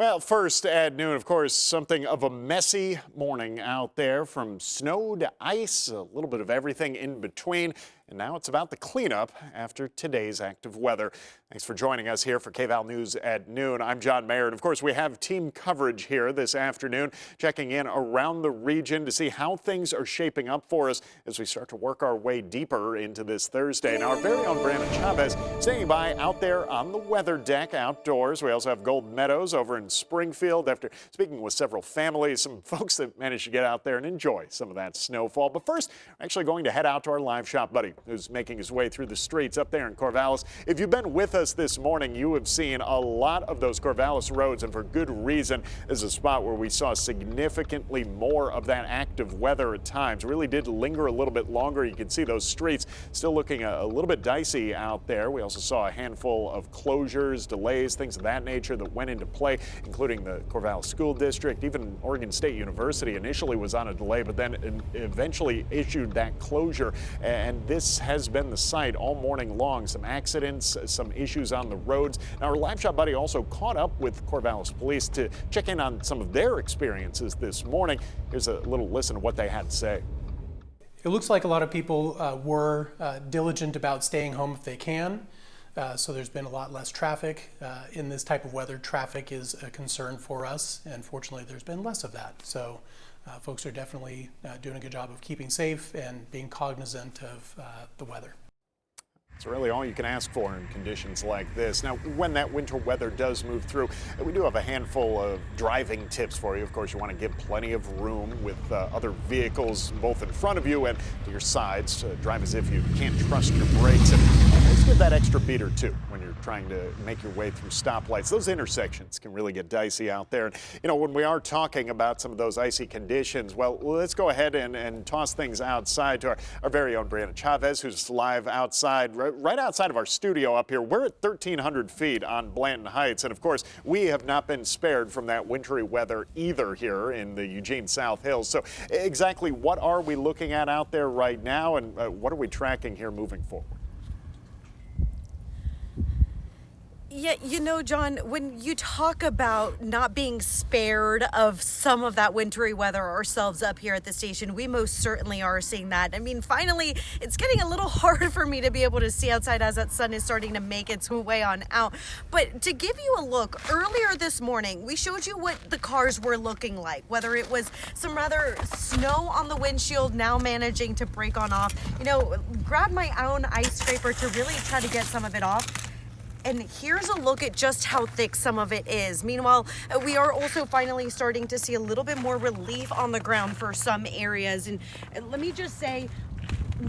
Well, first at noon, of course, something of a messy morning out there, from snow to ice, a little bit of everything in between. And now it's about the cleanup after today's active weather. Thanks for joining us here for KVAL News at noon. I'm John Mayer, and of course we have team coverage here this afternoon, checking in around the region to see how things are shaping up for us as we start to work our way deeper into this Thursday. And our very own Brandon Chavez standing by out there on the weather deck outdoors. We also have Golden Meadows over in Springfield. After speaking with several families, some folks that managed to get out there and enjoy some of that snowfall. But first, we're actually going to head out to our live shop buddy, who's making his way through the streets up there in Corvallis. If you've been with us this morning, you have seen a lot of those Corvallis roads, and for good reason. This is a spot where we saw significantly more of that active weather at times. It really did linger a little bit longer. You can see those streets still looking a little bit dicey out there. We also saw a handful of closures, delays, things of that nature that went into play, including the Corvallis School District. Even Oregon State University initially was on a delay, but then eventually issued that closure. And this has been the site all morning long. Some accidents, some issues on the roads. Now, our live shot buddy also caught up with Corvallis Police to check in on some of their experiences this morning. Here's a little listen to what they had to say. It looks like a lot of people were diligent about staying home if they can. So there's been a lot less traffic. In this type of weather, traffic is a concern for us, and fortunately there's been less of that. So folks are definitely doing a good job of keeping safe and being cognizant of the weather. It's really all you can ask for in conditions like this. Now, when that winter weather does move through, we do have a handful of driving tips for you. Of course, you want to give plenty of room with other vehicles both in front of you and to your sides. Drive as if you can't trust your brakes. And always give that extra beat or two when you're trying to make your way through stoplights. Those intersections can really get dicey out there. And, you know, when we are talking about some of those icy conditions, well, let's go ahead and toss things outside to our very own Brandon Chavez, who's live outside, right outside of our studio up here. We're at 1,300 feet on Blanton Heights. And of course, we have not been spared from that wintry weather either here in the Eugene South Hills. So exactly what are we looking at out there right now, and what are we tracking here moving forward? Yeah, you know, John, when you talk about not being spared of some of that wintry weather ourselves up here at the station, we most certainly are seeing that. I mean, finally, it's getting a little hard for me to be able to see outside as that sun is starting to make its way on out. But to give you a look, earlier this morning, we showed you what the cars were looking like, whether it was some rather snow on the windshield now managing to break on off. You know, grab my own ice scraper to really try to get some of it off. And here's a look at just how thick some of it is. Meanwhile, we are also finally starting to see a little bit more relief on the ground for some areas. And let me just say,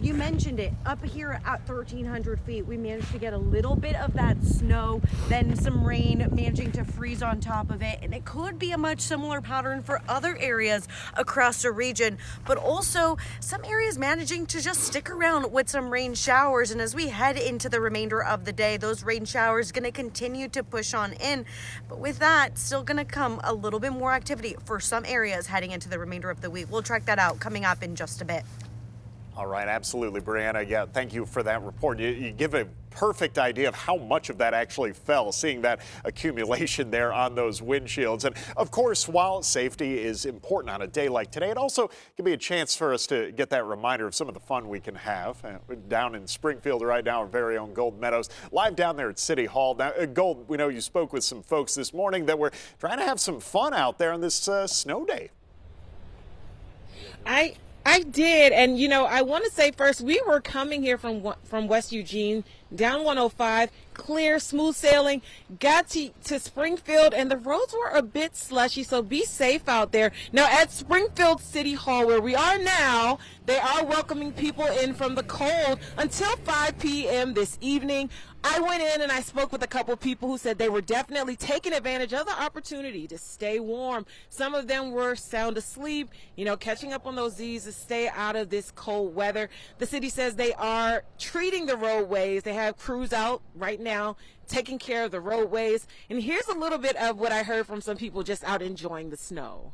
you mentioned it, up here at 1,300 feet, we managed to get a little bit of that snow, then some rain managing to freeze on top of it. And it could be a much similar pattern for other areas across the region, but also some areas managing to just stick around with some rain showers. And as we head into the remainder of the day, those rain showers going to continue to push on in. But with that, still going to come a little bit more activity for some areas heading into the remainder of the week. We'll track that out coming up in just a bit. All right, absolutely, Brianna. Yeah, thank you for that report. You give a perfect idea of how much of that actually fell, seeing that accumulation there on those windshields. And of course, while safety is important on a day like today, it also can be a chance for us to get that reminder of some of the fun we can have. Down in Springfield right now, our very own Golden Meadows, live down there at City Hall. Now, Gold, we know you spoke with some folks this morning that were trying to have some fun out there on this snow day. I did, and you know, I want to say first, we were coming here from West Eugene, down 105, clear, smooth sailing, got to Springfield, and the roads were a bit slushy, so be safe out there. Now, at Springfield City Hall, where we are now, they are welcoming people in from the cold until 5 p.m. this evening. I went in and I spoke with a couple people who said they were definitely taking advantage of the opportunity to stay warm. Some of them were sound asleep, you know, catching up on those Z's to stay out of this cold weather. The city says they are treating the roadways. They have crews out right now taking care of the roadways. And here's a little bit of what I heard from some people just out enjoying the snow.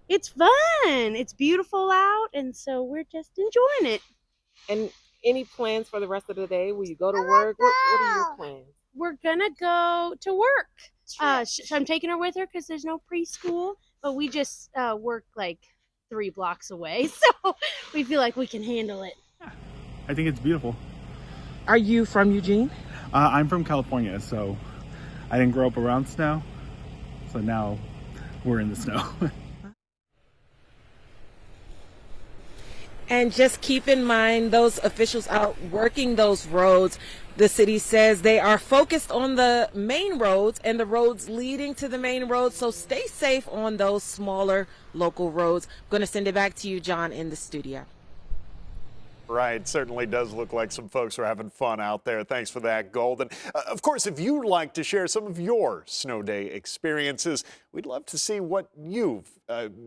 It's fun. It's beautiful out, and so we're just enjoying it. And any plans for the rest of the day? Will you go to work? What are your plans? We're gonna go to work So I'm taking her with her because there's no preschool, but we just work like 3 blocks away, so we feel like we can handle it. I think it's beautiful. Are you from Eugene? I'm from California, so I didn't grow up around snow, so now we're in the snow. And just keep in mind those officials out working those roads. The city says they are focused on the main roads and the roads leading to the main roads. So stay safe on those smaller local roads. I'm going to send it back to you, John, in the studio. Right, certainly does look like some folks are having fun out there. Thanks for that, Golden. Of course, if you'd like to share some of your snow day experiences, we'd love to see what you've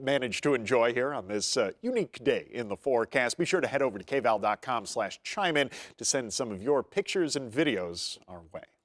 managed to enjoy here on this unique day in the forecast. Be sure to head over to kval.com/chime in to send some of your pictures and videos our way.